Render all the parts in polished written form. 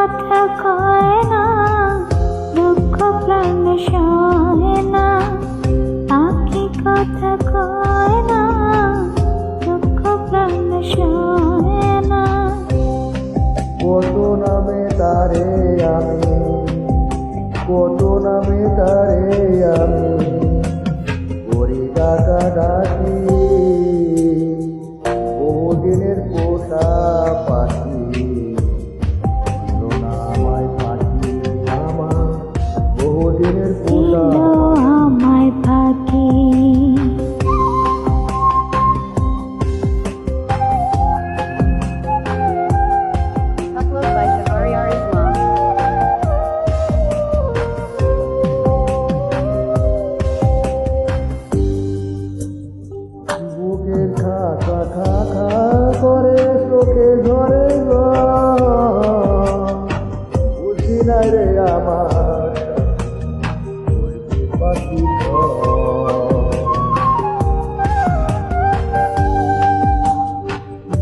কথা কয় না, দুঃখ প্রাণ সয় না। পাখি কথা কয় না, দুঃখ প্রাণ সয় না। কত নামে তারে আমি, কত নামে তারে আমি করি ডাকা ডাকি। বহুদিনের পোষা পাখি ছিল না আমায় ফাঁকি, আমার বহুদিনের পোষা দিল আমায় ফাঁকি। Upload by Shahryar Islam. বুকের খাখা খাখা করে চোখে ঝরে বুঝি নাই রে আমার পাখি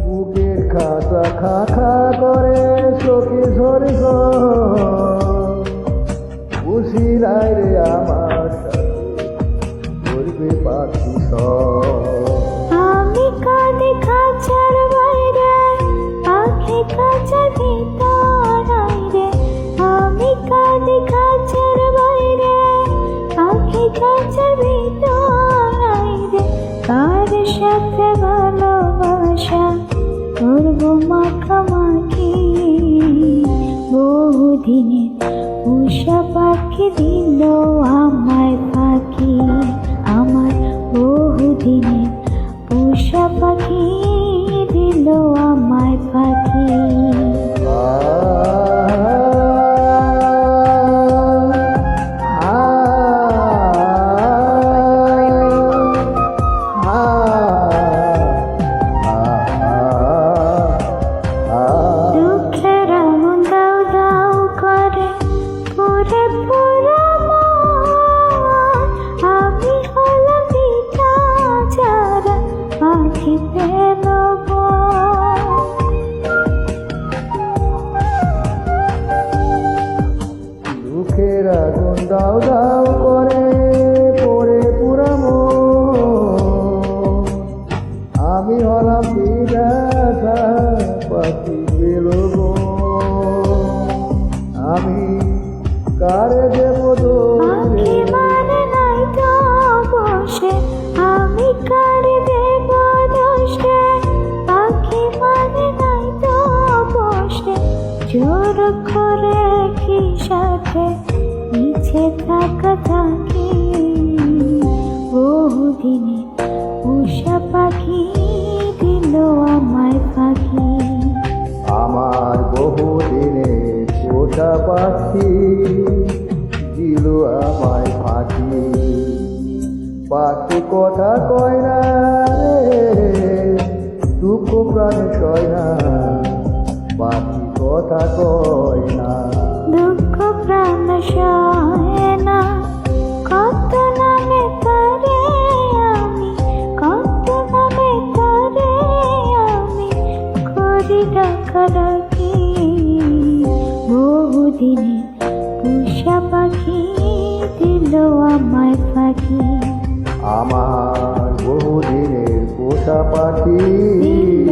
বুকের খাখা খাখা করে চোখে ঝরে বুঝি নাই রে আমার করবে পাখি আমি কাঁদি খাঁচার বাইরে, পাখি খাঁচার ভিতর রে। আমি কাঁদি খাঁচার বাইরে, পাখি খাঁচার ভিতর রে। কার সাথে ভালোবাসা করবো মাখামাখি, বহুদিনে উষা পাখি দিল আমায় ফাঁকি। আমার বহুদিনে উষা পাখি দিল আমায় ফাঁকি। দুঃখের আগুন দাউ দাউ করে পুরে পুরা মন। আমি হলাম পিতা যারা পাখি পেল দুঃখের আগুন দাও দাও করে পড়ে পুরামো। আমি হলাম বিরাটা পাখি পেল গো। আমি কারে দেব পাখি মানে নাই তো বসে, আমি কারে দেব দোষে। পাখি মানে নাই তো বসে, জোর করে কি সাথে নিচে থাকা থাকি। বহুদিনে উষা পাখি দিল আমায় ফাঁকি। আমার বহুদিনে পোষা পাখি দিল আমায় ফাঁকি। পাখি কথা কয় না রে, দুঃখ প্রাণে সয় না। পাখি কথা কয় না, দুঃখ প্রাণ সয় না। কত নামে তারে আমি, কত নামে তারে আমি করি ডাকাডাকি। বহুদিনে উষা পাখি দিল আমায় ফাঁকি। আমার বহুদিনের পোষা পাখি দিল